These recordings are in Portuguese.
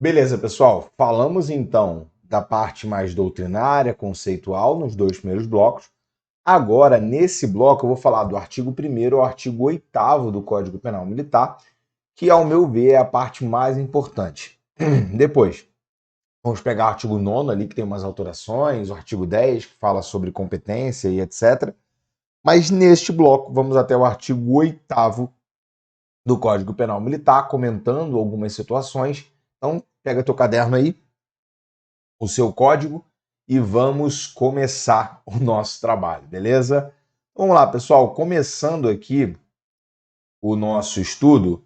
Beleza, pessoal. Falamos então da parte mais doutrinária, conceitual, nos dois primeiros blocos. Agora, nesse bloco, eu vou falar do artigo 1º ao artigo 8º do Código Penal Militar, que, ao meu ver, é a parte mais importante. Depois, vamos pegar o artigo 9º ali, que tem umas alterações, o artigo 10, que fala sobre competência e etc. Mas neste bloco, vamos até o artigo 8º do Código Penal Militar, comentando algumas situações. Então, pega teu caderno aí, o seu código, e vamos começar o nosso trabalho, beleza? Vamos lá, pessoal, começando aqui o nosso estudo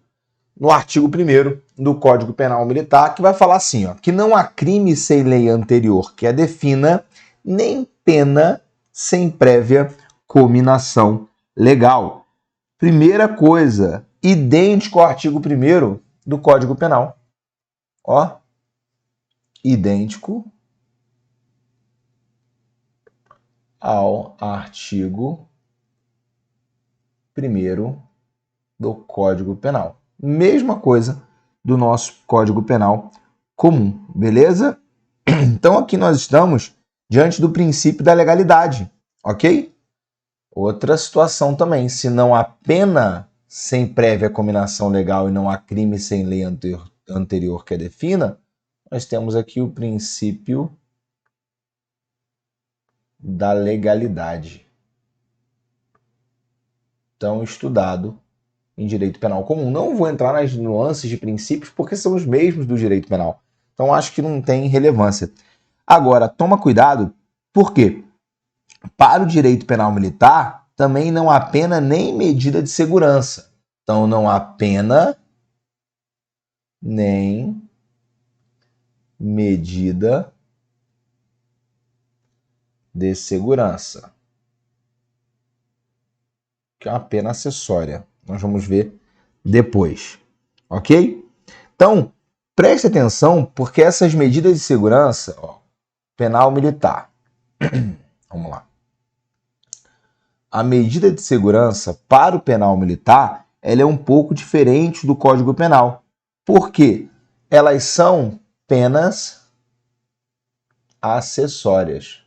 no artigo 1º do Código Penal Militar, que vai falar assim, ó, que não há crime sem lei anterior que a defina, nem pena sem prévia cominação legal. Primeira coisa, idêntico ao artigo 1º do Código Penal. Ó, idêntico ao artigo 1º do Código Penal. Mesma coisa do nosso Código Penal comum, beleza? Então aqui nós estamos diante do princípio da legalidade, ok? Outra situação também, se não há pena sem prévia cominação legal e não há crime sem lei anterior que a defina, nós temos aqui o princípio da legalidade, tão estudado em direito penal comum. Não vou entrar nas nuances de princípios porque são os mesmos do direito penal. Então acho que não tem relevância. Agora, toma cuidado, porque para o direito penal militar também não há pena nem medida de segurança. Então não há pena nem medida de segurança, que é uma pena acessória. Nós vamos ver depois, ok? Então, preste atenção, porque essas medidas de segurança, ó, penal militar, vamos lá. A medida de segurança para o penal militar, ela é um pouco diferente do Código Penal. Por quê? Elas são penas acessórias.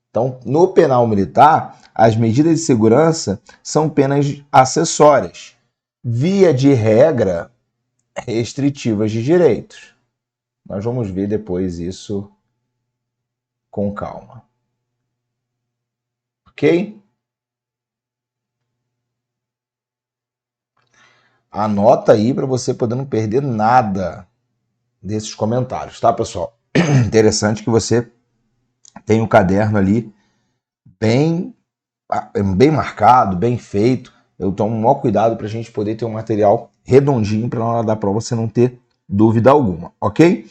Então, no penal militar, as medidas de segurança são penas acessórias, via de regra, restritivas de direitos. Nós vamos ver depois isso com calma. Ok? Anota aí para você poder não perder nada desses comentários, tá, pessoal? Interessante que você tenha o caderno ali bem marcado, bem feito. Eu tomo o maior cuidado para a gente poder ter um material redondinho para na hora da prova você não ter dúvida alguma, ok?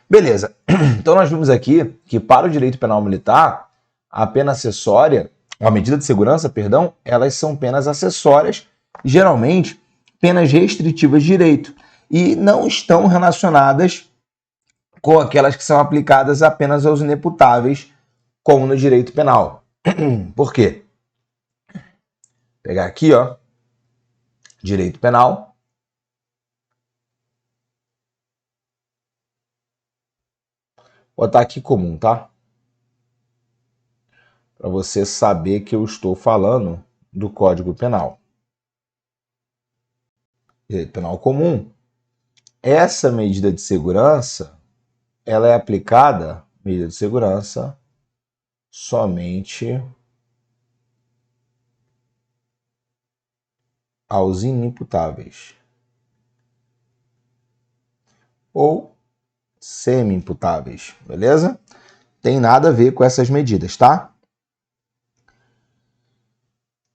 Beleza. Então nós vimos aqui que para o direito penal militar, a pena acessória, a medida de segurança, perdão, elas são penas acessórias, geralmente penas restritivas de direito, e não estão relacionadas com aquelas que são aplicadas apenas aos inimputáveis, como no direito penal. Por quê? Vou pegar aqui, ó, direito penal. Vou botar aqui comum, tá? Para você saber que eu estou falando do Código Penal. Direito penal comum. Essa medida de segurança, ela é aplicada, medida de segurança, somente aos inimputáveis ou semi-imputáveis, beleza? Tem nada a ver com essas medidas, tá?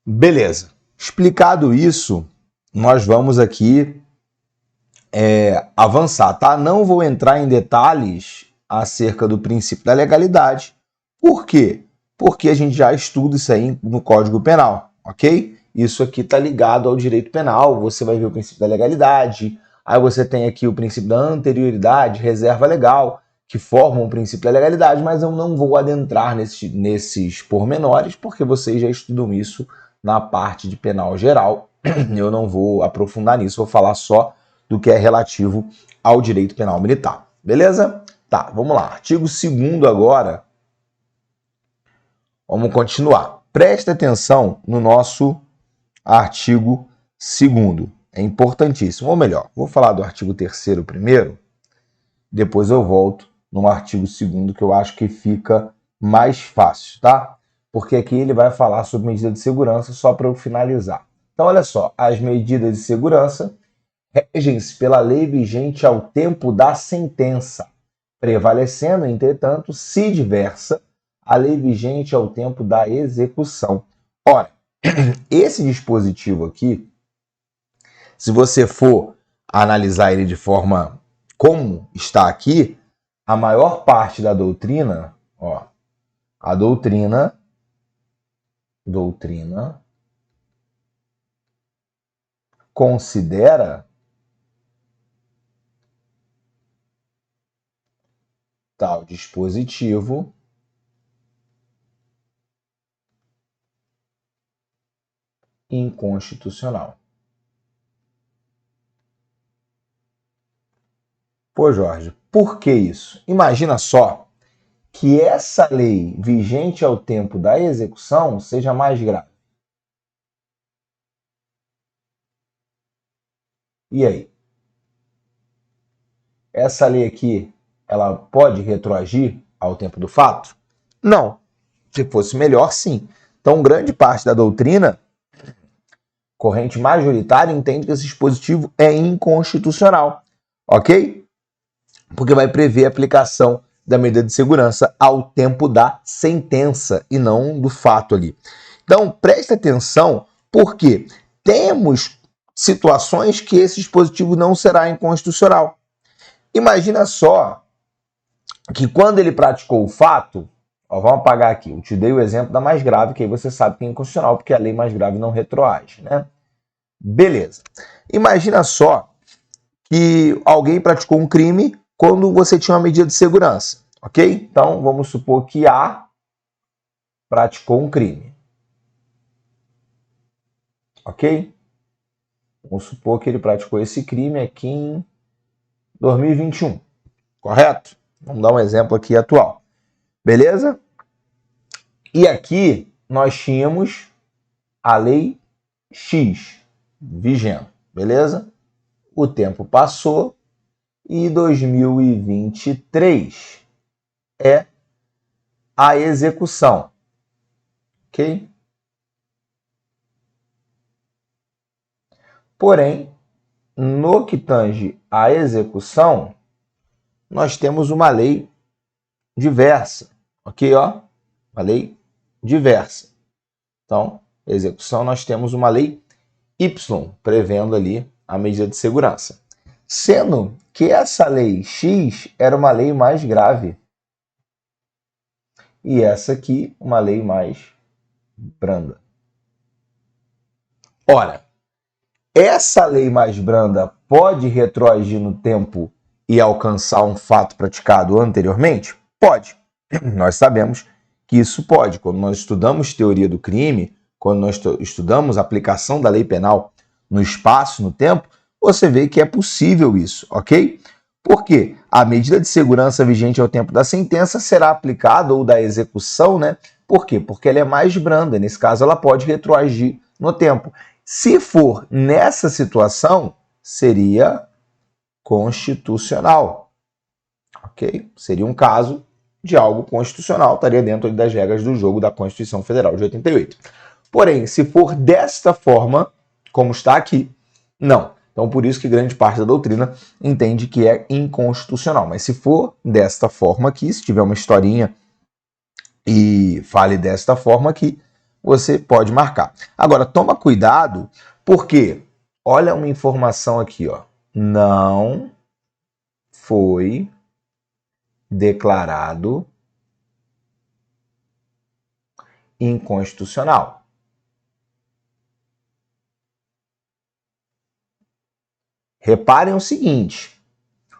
Beleza. Explicado isso, nós vamos aqui avançar, tá? Não vou entrar em detalhes acerca do princípio da legalidade. Por quê? Porque a gente já estuda isso aí no Código Penal, ok? Isso aqui está ligado ao direito penal, você vai ver o princípio da legalidade, aí você tem aqui o princípio da anterioridade, reserva legal, que formam o princípio da legalidade, mas eu não vou adentrar nesses pormenores, porque vocês já estudam isso na parte de penal geral, eu não vou aprofundar nisso, vou falar só do que é relativo ao direito penal militar. Beleza? Tá, vamos lá. Artigo 2º agora. Vamos continuar. Presta atenção no nosso artigo 2º. É importantíssimo. Ou melhor, vou falar do artigo 3º primeiro, depois eu volto no artigo 2º, que eu acho que fica mais fácil, tá? Porque aqui ele vai falar sobre medida de segurança, só para eu finalizar. Então, olha só, as medidas de segurança regem-se pela lei vigente ao tempo da sentença, prevalecendo, entretanto, se diversa, a lei vigente ao tempo da execução. Ora, esse dispositivo aqui, se você for analisar ele de forma como está aqui, a maior parte da doutrina, ó, a doutrina considera tal dispositivo inconstitucional. Pô, Jorge, por que isso? Imagina só que essa lei vigente ao tempo da execução seja mais grave. E aí? Essa lei aqui, ela pode retroagir ao tempo do fato? Não. Se fosse melhor, sim. Então, grande parte da doutrina, corrente majoritária, entende que esse dispositivo é inconstitucional. Ok? Porque vai prever a aplicação da medida de segurança ao tempo da sentença e não do fato ali. Então, preste atenção, porque temos situações que esse dispositivo não será inconstitucional. Imagina só que quando ele praticou o fato, ó, vamos apagar aqui, eu te dei o exemplo da mais grave, que aí você sabe que é inconstitucional, porque a lei mais grave não retroage, né? Beleza. Imagina só que alguém praticou um crime quando você tinha uma medida de segurança, ok? Então, vamos supor que A praticou um crime, ok? Vamos supor que ele praticou esse crime aqui em 2021, correto? Vamos dar um exemplo aqui atual, beleza? E aqui nós tínhamos a lei X vigente, beleza? O tempo passou e 2023 é a execução, ok? Porém, no que tange à execução, nós temos uma lei diversa, ok? Ó, uma lei diversa. Então, execução, nós temos uma lei Y, prevendo ali a medida de segurança. Sendo que essa lei X era uma lei mais grave. E essa aqui, uma lei mais branda. Ora, essa lei mais branda pode retroagir no tempo e alcançar um fato praticado anteriormente? Pode. Nós sabemos que isso pode. Quando nós estudamos teoria do crime, quando nós estudamos a aplicação da lei penal no espaço, no tempo, você vê que é possível isso, ok? Porque a medida de segurança vigente ao tempo da sentença será aplicada, ou da execução, né? Por quê? Porque ela é mais branda. Nesse caso, ela pode retroagir no tempo. Se for nessa situação, seria constitucional, ok? Seria um caso de algo constitucional, estaria dentro das regras do jogo da Constituição Federal de 88. Porém, se for desta forma, como está aqui, não. Então, por isso que grande parte da doutrina entende que é inconstitucional. Mas se for desta forma aqui, se tiver uma historinha e fale desta forma aqui, você pode marcar. Agora, toma cuidado, porque olha uma informação aqui, ó. Não foi declarado inconstitucional. Reparem o seguinte,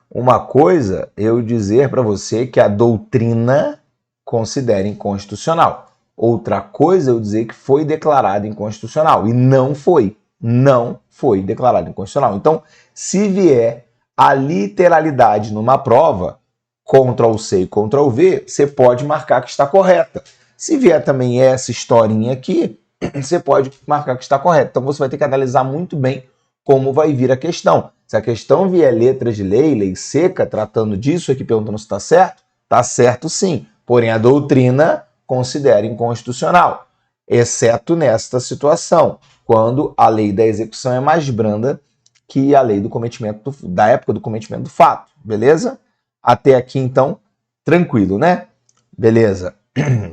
uma coisa eu dizer para você que a doutrina considera inconstitucional. Outra coisa eu dizer que foi declarado inconstitucional, e não foi. não foi declarado inconstitucional. Então, se vier a literalidade numa prova, Ctrl+C e Ctrl+V, você pode marcar que está correta. Se vier também essa historinha aqui, você pode marcar que está correta. Então, você vai ter que analisar muito bem como vai vir a questão. Se a questão vier letra de lei seca, tratando disso aqui, perguntando se está certo sim. Porém, a doutrina considera inconstitucional, exceto nesta situação, quando a lei da execução é mais branda que a lei do cometimento da época do cometimento do fato, beleza? Até aqui, então, tranquilo, né? Beleza.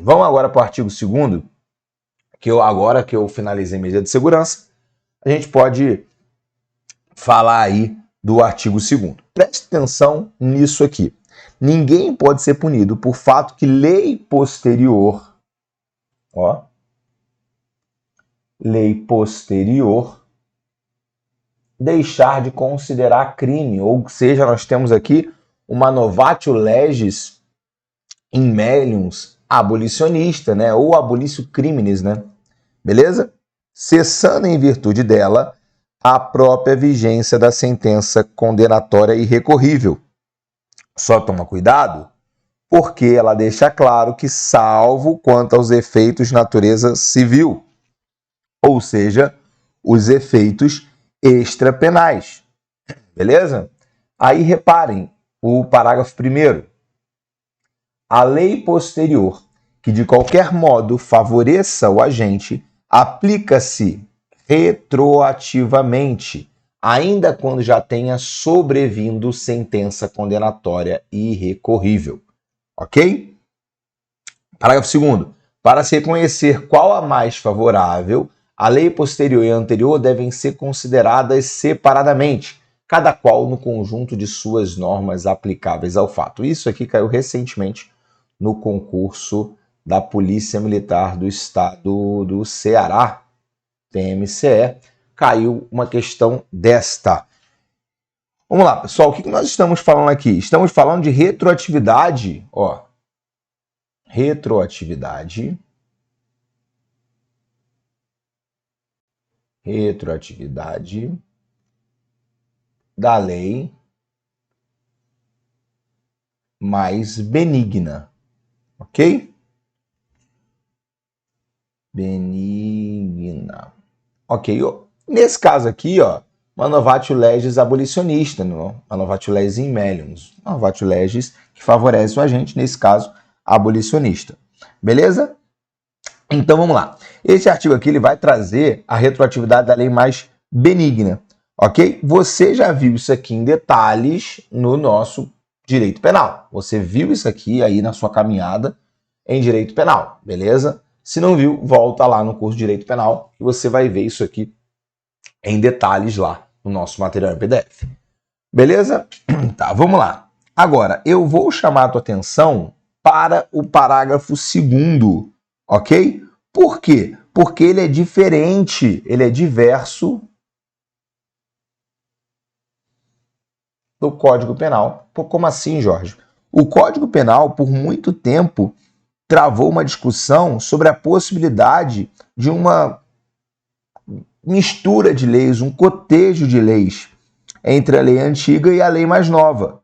Vamos agora para o artigo 2º, agora que eu finalizei medida de segurança, a gente pode falar aí do artigo 2º. Preste atenção nisso aqui. Ninguém pode ser punido por fato que lei posterior, deixar de considerar crime, ou seja, nós temos aqui uma novatio legis in melius abolicionista, né, ou abolicio criminis, né? Beleza? Cessando em virtude dela a própria vigência da sentença condenatória irrecorrível. Só toma cuidado, porque ela deixa claro que salvo quanto aos efeitos de natureza civil, ou seja, os efeitos extrapenais. Beleza? Aí reparem o parágrafo 1º. A lei posterior que de qualquer modo favoreça o agente aplica-se retroativamente, ainda quando já tenha sobrevindo sentença condenatória irrecorrível. Ok? Parágrafo 2º. Para se reconhecer qual a mais favorável, a lei posterior e a anterior devem ser consideradas separadamente, cada qual no conjunto de suas normas aplicáveis ao fato. Isso aqui caiu recentemente no concurso da Polícia Militar do Estado do Ceará, PMCE, caiu uma questão desta. Vamos lá, pessoal, o que nós estamos falando aqui? Estamos falando de retroatividade, retroatividade da lei mais benigna, ok? Benigna. Ok, nesse caso aqui, uma novatio legis abolicionista, uma novatio legis in melium, uma novatio legis que favorece o agente, nesse caso, abolicionista. Beleza? Então vamos lá. Esse artigo aqui ele vai trazer a retroatividade da lei mais benigna, ok? Você já viu isso aqui em detalhes no nosso direito penal. Você viu isso aqui aí na sua caminhada em direito penal, beleza? Se não viu, volta lá no curso de Direito Penal e você vai ver isso aqui em detalhes lá no nosso material em PDF. Beleza? Tá, vamos lá. Agora, eu vou chamar a tua atenção para o parágrafo 2º, ok? Por quê? Porque ele é diferente, ele é diverso do Código Penal. Como assim, Jorge? O Código Penal, por muito tempo, travou uma discussão sobre a possibilidade de uma mistura de leis, um cotejo de leis entre a lei antiga e a lei mais nova.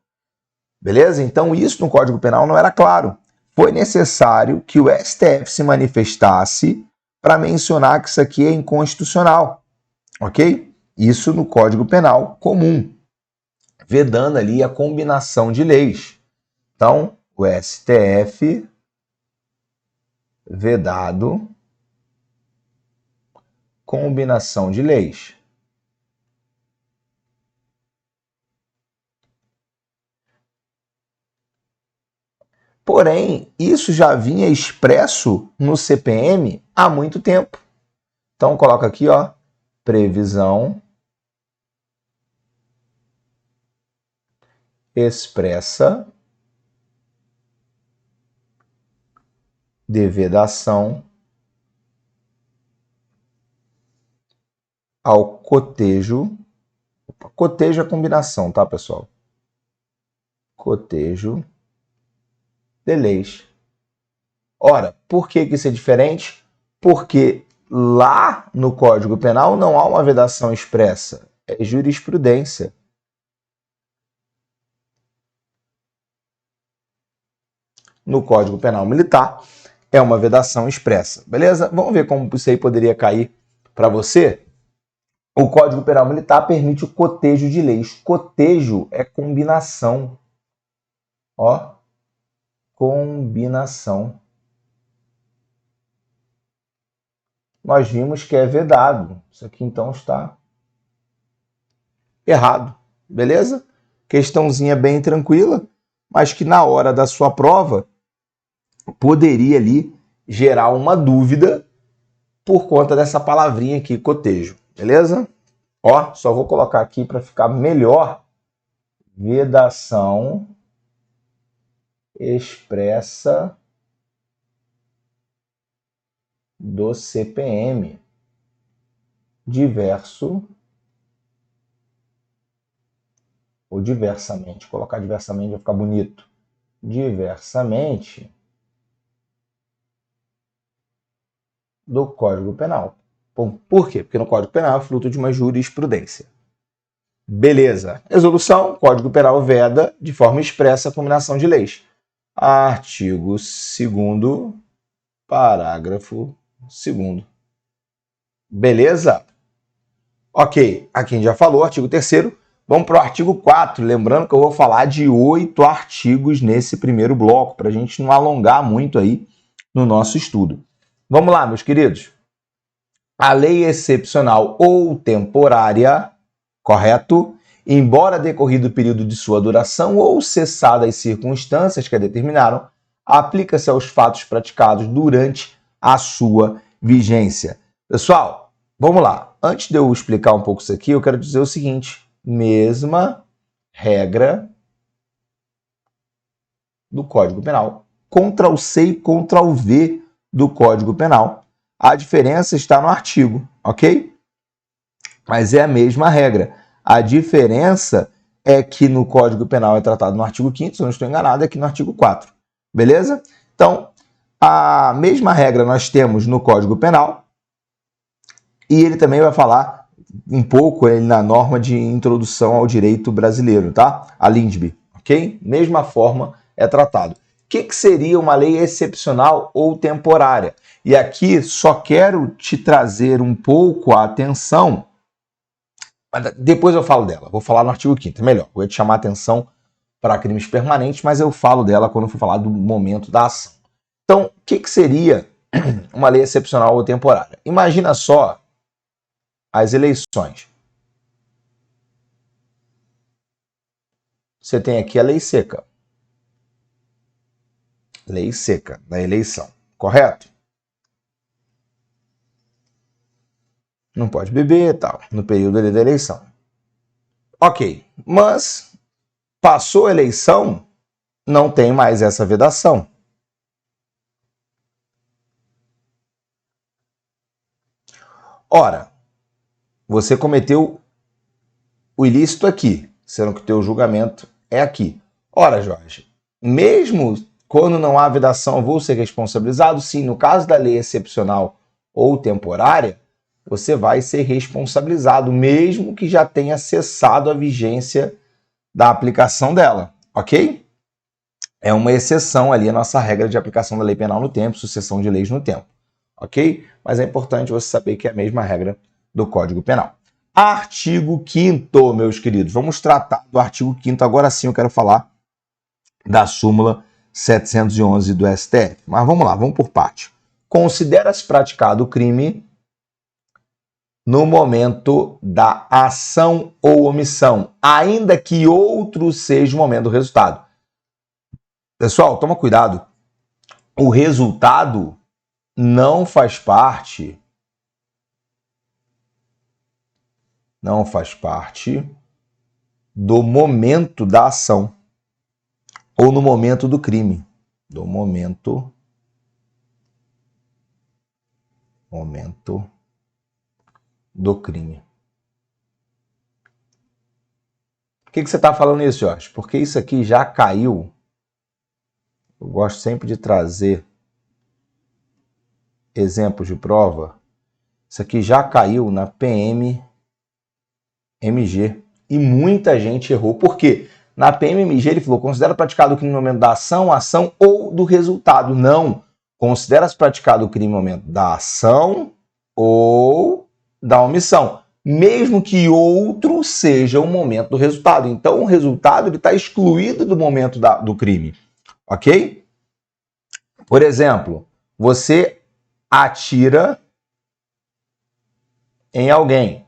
Beleza? Então isso no Código Penal não era claro. Foi necessário que o STF se manifestasse para mencionar que isso aqui é inconstitucional. Ok? Isso no Código Penal comum, vedando ali a combinação de leis. Então, o STF vedado combinação de leis. Porém, isso já vinha expresso no CPM há muito tempo. Então, coloca aqui, previsão expressa de vedação ao cotejo. Cotejo é combinação, tá, pessoal? Cotejo de leis. Ora, por que isso é diferente? Porque lá no Código Penal não há uma vedação expressa, é jurisprudência. No Código Penal Militar é uma vedação expressa, beleza? Vamos ver como isso aí poderia cair para você? O Código Penal Militar permite o cotejo de leis. Cotejo é combinação. Ó, combinação. Nós vimos que é vedado. Isso aqui então está errado, beleza? Questãozinha bem tranquila, mas que na hora da sua prova poderia ali gerar uma dúvida por conta dessa palavrinha aqui, cotejo, beleza? Ó, só vou colocar aqui para ficar melhor. Vedação expressa do CPM. Diverso ou diversamente. Colocar diversamente vai ficar bonito. Diversamente do Código Penal. Por quê? Porque no Código Penal é fruto de uma jurisprudência. Beleza. Resolução. Código Penal veda de forma expressa a combinação de leis. Artigo 2º, parágrafo 2º. Beleza? Ok. Aqui a gente já falou, artigo 3º. Vamos para o artigo 4. Lembrando que eu vou falar de 8 artigos nesse primeiro bloco, para a gente não alongar muito aí no nosso estudo. Vamos lá, meus queridos. A lei excepcional ou temporária, correto? Embora decorrido o período de sua duração ou cessadas as circunstâncias que a determinaram, aplica-se aos fatos praticados durante a sua vigência. Pessoal, vamos lá. Antes de eu explicar um pouco isso aqui, eu quero dizer o seguinte. Mesma regra do Código Penal. Ctrl+C e Ctrl+V do Código Penal. A diferença está no artigo, ok? Mas é a mesma regra. A diferença é que no Código Penal é tratado no artigo 5º, se eu não estou enganado, é aqui no artigo 4. Beleza? Então, a mesma regra nós temos no Código Penal e ele também vai falar um pouco na norma de introdução ao direito brasileiro, tá? A LINDB, ok? Mesma forma é tratado. O que seria uma lei excepcional ou temporária? E aqui só quero te trazer um pouco a atenção, depois eu falo dela, vou falar no artigo 5º, é melhor. Vou te chamar a atenção para crimes permanentes, mas eu falo dela quando eu for falar do momento da ação. Então, o que seria uma lei excepcional ou temporária? Imagina só as eleições. Você tem aqui a lei seca. Lei seca da eleição, correto? Não pode beber e tal, no período ali da eleição. Ok, mas passou a eleição, não tem mais essa vedação. Ora, você cometeu o ilícito aqui, sendo que o teu julgamento é aqui. Ora, Jorge, mesmo quando não há vedação, eu vou ser responsabilizado? Sim, no caso da lei excepcional ou temporária, você vai ser responsabilizado, mesmo que já tenha cessado a vigência da aplicação dela, ok? É uma exceção ali a nossa regra de aplicação da lei penal no tempo, sucessão de leis no tempo, ok? Mas é importante você saber que é a mesma regra do Código Penal. Artigo 5º, meus queridos. Vamos tratar do artigo 5º. Agora sim eu quero falar da súmula 711 do STF. Mas vamos lá, vamos por parte. Considera-se praticado o crime no momento da ação ou omissão, ainda que outro seja o momento do resultado. Pessoal, toma cuidado. O resultado não faz parte do momento da ação ou no momento do crime. Do momento do crime. Por que você está falando isso, Jorge? Porque isso aqui já caiu. Eu gosto sempre de trazer exemplos de prova Isso aqui já caiu na PMMG. E muita gente errou. Por quê? Na PMMG ele falou, considera praticado o crime no momento da ação ou do resultado. Não. Considera-se praticado o crime no momento da ação ou da omissão. Mesmo que outro seja o momento do resultado. Então o resultado está excluído do momento do crime. Ok? Por exemplo, você atira em alguém.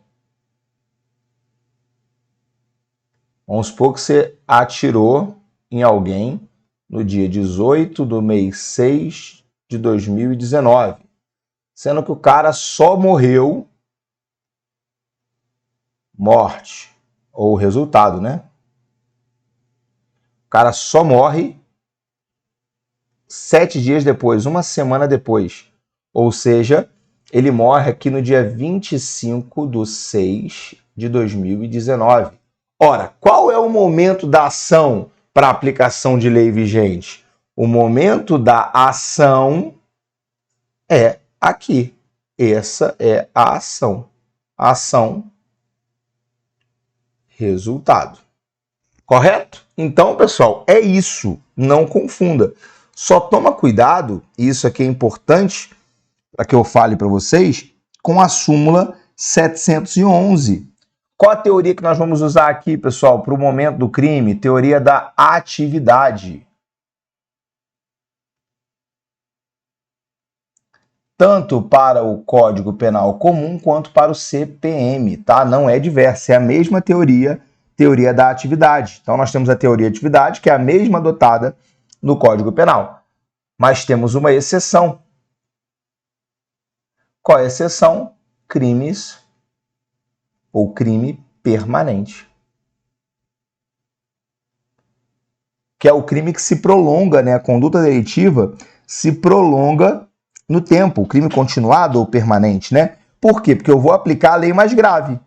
Vamos supor que você atirou em alguém no dia 18 do mês 6 de 2019, sendo que o cara só morreu, morte, ou resultado, né? O cara só morre 7 dias depois, uma semana depois, ou seja, ele morre aqui no dia 25 de 6 de 2019. Ora, qual é o momento da ação para aplicação de lei vigente? O momento da ação é aqui. Essa é a ação. Ação, resultado. Correto? Então, pessoal, é isso. Não confunda. Só toma cuidado, e isso aqui é importante para que eu fale para vocês, com a súmula 711. Qual a teoria que nós vamos usar aqui, pessoal, para o momento do crime? Teoria da atividade. Tanto para o Código Penal Comum quanto para o CPM, tá? Não é diversa, é a mesma teoria da atividade. Então nós temos a teoria de atividade, que é a mesma adotada no Código Penal. Mas temos uma exceção. Qual é a exceção? Crimes ou crime permanente. Que é o crime que se prolonga, né? A conduta delitiva se prolonga no tempo, o crime continuado ou permanente, né? Por quê? Porque eu vou aplicar a lei mais grave,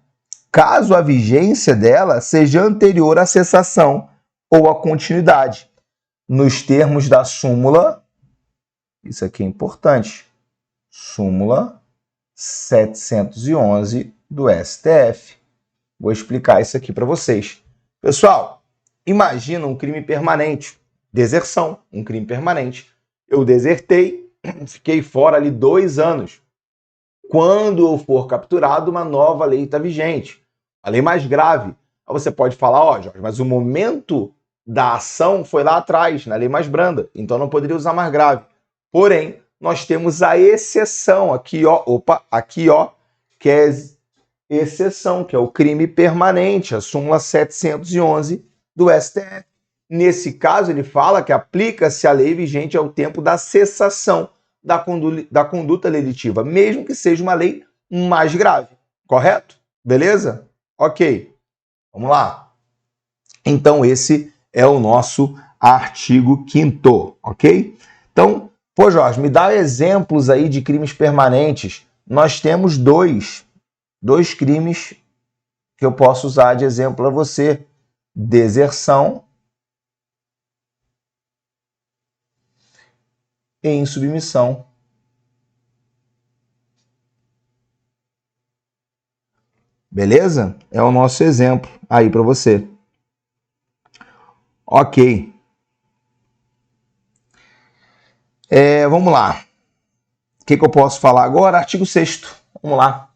caso a vigência dela seja anterior à cessação ou à continuidade, nos termos da súmula, isso aqui é importante, súmula 711 do STF. Vou explicar isso aqui para vocês. Pessoal, imagina um crime permanente, deserção, um crime permanente. Eu desertei, fiquei fora ali 2 anos. Quando eu for capturado, uma nova lei está vigente. A lei mais grave. Aí você pode falar, ó, Jorge, mas o momento da ação foi lá atrás, na lei mais branda. Então não poderia usar mais grave. Porém, nós temos a exceção aqui, ó. Aqui, ó, que é exceção, que é o crime permanente, a súmula 711 do STF. Nesse caso, ele fala que aplica-se a lei vigente ao tempo da cessação da conduta delitiva, mesmo que seja uma lei mais grave. Correto? Beleza? Ok. Vamos lá. Então, esse é o nosso artigo 5º, ok? Então, pô, Jorge, me dá exemplos aí de crimes permanentes. Nós temos dois crimes que eu posso usar de exemplo a você. Deserção e insubmissão. Beleza? É o nosso exemplo aí para você. Ok. Vamos lá. O que eu posso falar agora? Artigo 6º. Vamos lá.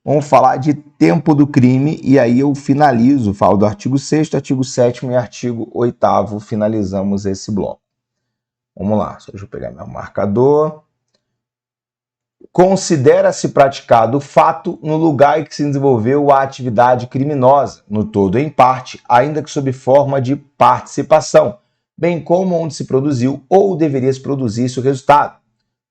Vamos falar de tempo do crime e aí eu finalizo. Falo do artigo 6º, artigo 7º e artigo 8º. Finalizamos esse bloco. Vamos lá. Deixa eu pegar meu marcador. Considera-se praticado o fato no lugar em que se desenvolveu a atividade criminosa, no todo ou em parte, ainda que sob forma de participação, bem como onde se produziu ou deveria se produzir o resultado.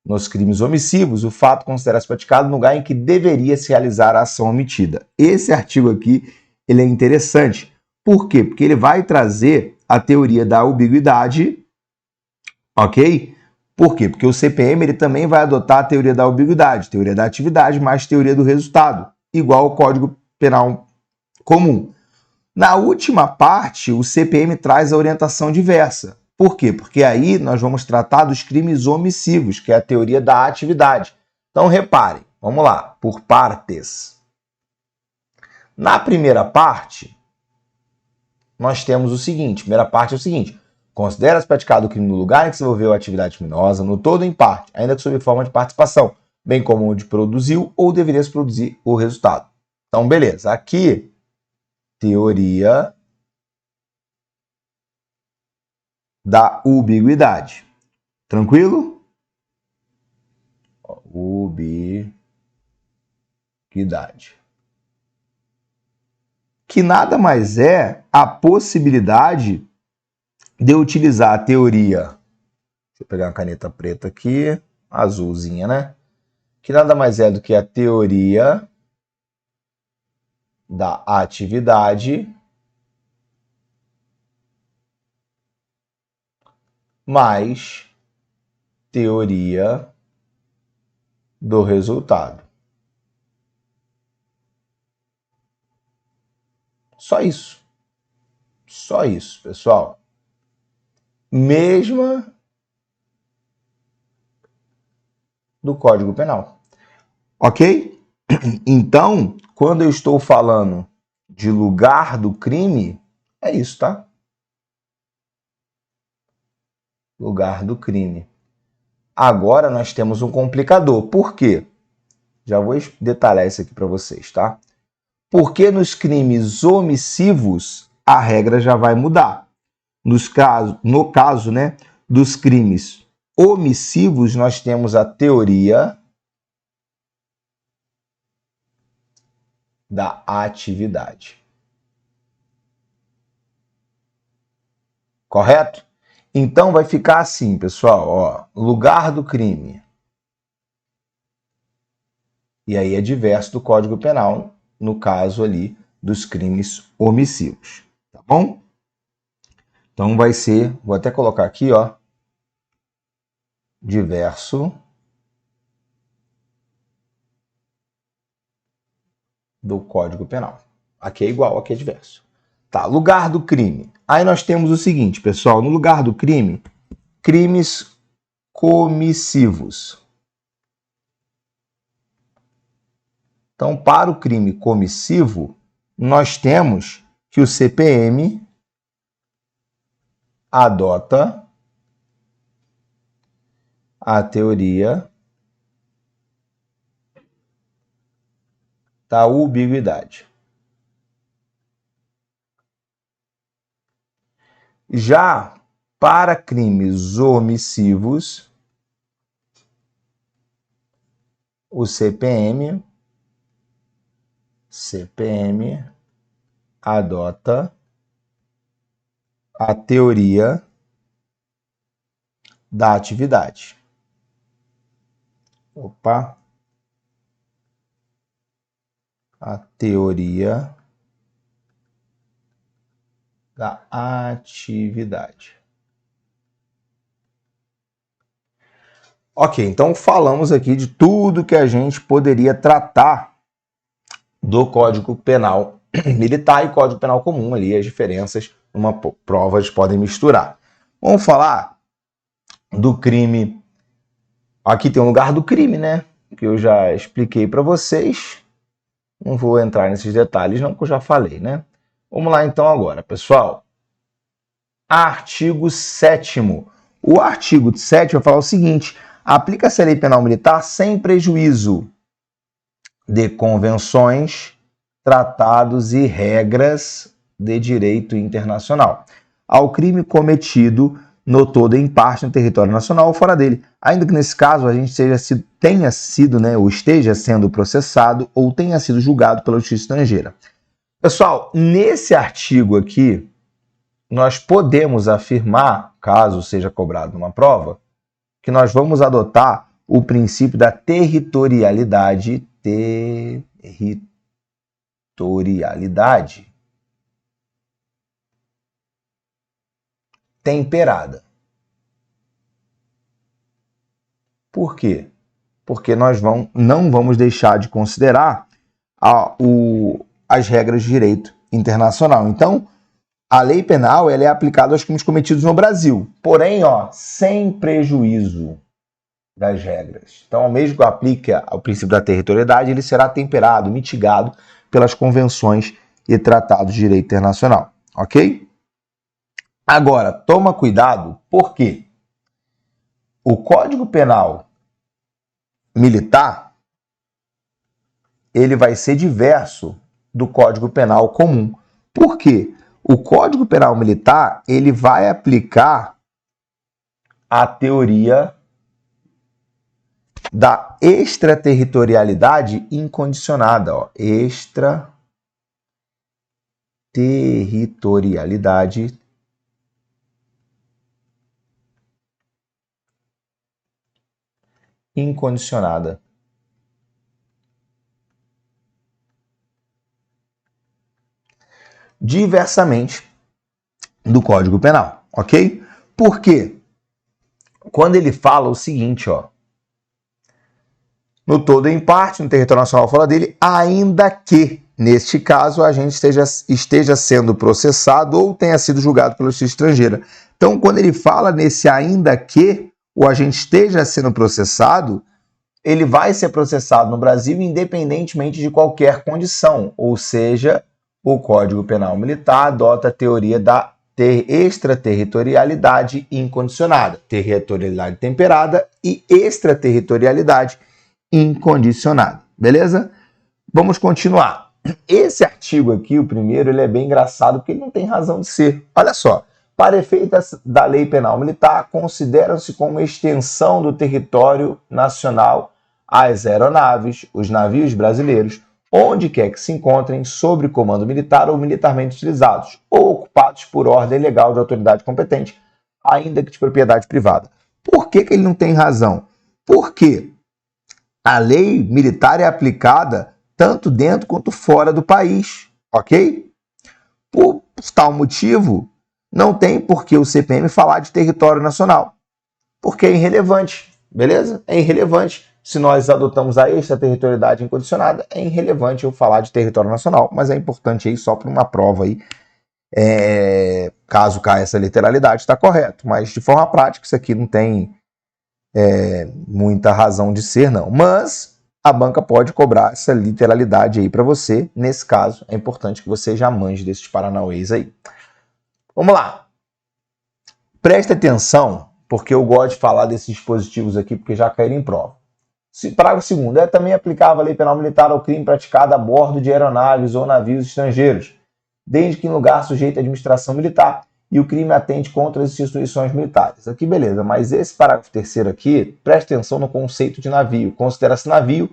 Nos crimes omissivos, o fato considera-se praticado no lugar em que deveria se realizar a ação omitida. Esse artigo aqui, ele é interessante. Por quê? Porque ele vai trazer a teoria da ambiguidade, ok? Por quê? Porque o CPM ele também vai adotar a teoria da ambiguidade, teoria da atividade mais teoria do resultado, igual ao Código Penal Comum. Na última parte, o CPM traz a orientação diversa. Por quê? Porque aí nós vamos tratar dos crimes omissivos, que é a teoria da atividade. Então, reparem, vamos lá, por partes. Na primeira parte, nós temos o seguinte, primeira parte é o seguinte, considera-se praticado o crime no lugar em que se envolveu a atividade criminosa, no todo ou em parte, ainda que sob forma de participação, bem como onde produziu ou deveria se produzir o resultado. Então, beleza, aqui, teoria da ubiguidade. Tranquilo? Ubiguidade. Que nada mais é a possibilidade de utilizar a teoria. Deixa eu pegar uma caneta preta aqui, azulzinha, né? Que nada mais é do que a teoria da atividade mais teoria do resultado. Só isso. Só isso, pessoal. Mesma do Código Penal. Ok? Então, quando eu estou falando de lugar do crime, é isso, tá? Lugar do crime. Agora nós temos um complicador. Por quê? Já vou detalhar isso aqui para vocês, tá? Porque nos crimes omissivos, a regra já vai mudar. No caso, né, dos crimes omissivos, nós temos a teoria da atividade. Correto? Então vai ficar assim, pessoal, ó, lugar do crime. E aí é diverso do Código Penal, no caso ali dos crimes omissivos, tá bom? Então vai ser, vou até colocar aqui, ó, diverso do Código Penal. Aqui é igual, aqui é diverso. Tá, lugar do crime. Aí nós temos o seguinte, pessoal, no lugar do crime, crimes comissivos. Então, para o crime comissivo, nós temos que o CPM adota a teoria da ubiguidade. Já para crimes omissivos, o CPM adota a teoria da atividade. Opa! A teoria da atividade. Ok, então falamos aqui de tudo que a gente poderia tratar do Código Penal Militar e Código Penal Comum, ali as diferenças numa prova eles podem misturar. Vamos falar do crime. Aqui tem um lugar do crime, né? Que eu já expliquei para vocês. Não vou entrar nesses detalhes não, porque eu já falei, né? Vamos lá então agora, pessoal. Artigo 7º. O artigo 7º vai falar o seguinte: aplica-se a lei penal militar sem prejuízo de convenções, tratados e regras de direito internacional ao crime cometido no todo em parte no território nacional ou fora dele, ainda que nesse caso a gente tenha sido, né, ou esteja sendo processado ou tenha sido julgado pela justiça estrangeira. Pessoal, nesse artigo aqui, nós podemos afirmar, caso seja cobrado numa prova, que nós vamos adotar o princípio da territorialidade temperada. Por quê? Porque nós não vamos deixar de considerar as regras de direito internacional. Então, a lei penal ela é aplicada aos crimes cometidos no Brasil, porém, sem prejuízo das regras. Então, ao mesmo que aplique ao princípio da territorialidade, ele será temperado, mitigado pelas convenções e tratados de direito internacional, ok? Agora, toma cuidado, porque o Código Penal militar, ele vai ser diverso do Código Penal comum. Por quê? O Código Penal militar, ele vai aplicar a teoria da extraterritorialidade incondicionada, ó, extraterritorialidade incondicionada. Diversamente do Código Penal, ok? Por quê? Quando ele fala o seguinte, ó, no todo ou em parte, no território nacional fala dele, ainda que, neste caso, a gente esteja sendo processado ou tenha sido julgado pela justiça estrangeira. Então, quando ele fala nesse ainda que o agente esteja sendo processado, ele vai ser processado no Brasil independentemente de qualquer condição, ou seja, o Código Penal Militar adota a teoria da extraterritorialidade incondicionada, territorialidade temperada e extraterritorialidade incondicionada, beleza? Vamos continuar. Esse artigo aqui, o primeiro, ele é bem engraçado porque ele não tem razão de ser. Olha só, para efeitos da lei penal militar, consideram-se como extensão do território nacional as aeronaves, os navios brasileiros, onde quer que se encontrem, sob comando militar ou militarmente utilizados, ou ocupados por ordem legal de autoridade competente, ainda que de propriedade privada. Por que ele não tem razão? Porque a lei militar é aplicada tanto dentro quanto fora do país, ok? Por tal motivo, não tem por que o CPM falar de território nacional, porque é irrelevante, beleza? É irrelevante. Se nós adotamos a extraterritorialidade incondicionada, é irrelevante eu falar de território nacional, mas é importante aí só para uma prova aí, caso caia essa literalidade, está correto. Mas de forma prática, isso aqui não tem muita razão de ser, não. Mas a banca pode cobrar essa literalidade aí para você. Nesse caso, é importante que você já manje desses paranauês aí. Vamos lá. Preste atenção, porque eu gosto de falar desses dispositivos aqui, porque já caíram em prova. Parágrafo 2º. É também aplicável a lei penal militar ao crime praticado a bordo de aeronaves ou navios estrangeiros, desde que em lugar sujeito à administração militar e o crime atente contra as instituições militares. Aqui, beleza, mas esse parágrafo 3º aqui, preste atenção no conceito de navio. Considera-se navio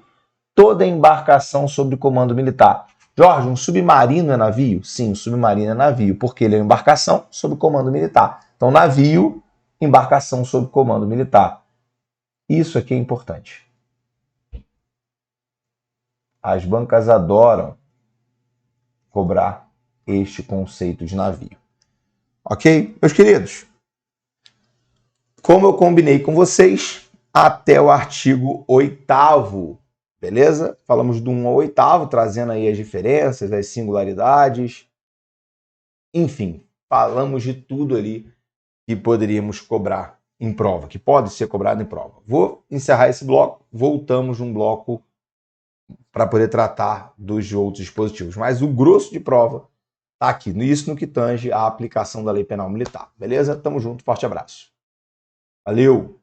toda embarcação sob comando militar. Jorge, um submarino é navio? Sim, um submarino é navio, porque ele é uma embarcação sob comando militar. Então, navio, embarcação sob comando militar. Isso aqui é importante. As bancas adoram cobrar este conceito de navio. Ok? Meus queridos, como eu combinei com vocês, até o artigo 8º, beleza? Falamos do 1 ao 8º, trazendo aí as diferenças, as singularidades. Enfim, falamos de tudo ali que poderíamos cobrar em prova, que pode ser cobrado em prova. Vou encerrar esse bloco, voltamos num bloco para poder tratar dos outros dispositivos. Mas o grosso de prova está aqui, isso no que tange a aplicação da lei penal militar. Beleza? Tamo junto, forte abraço. Valeu!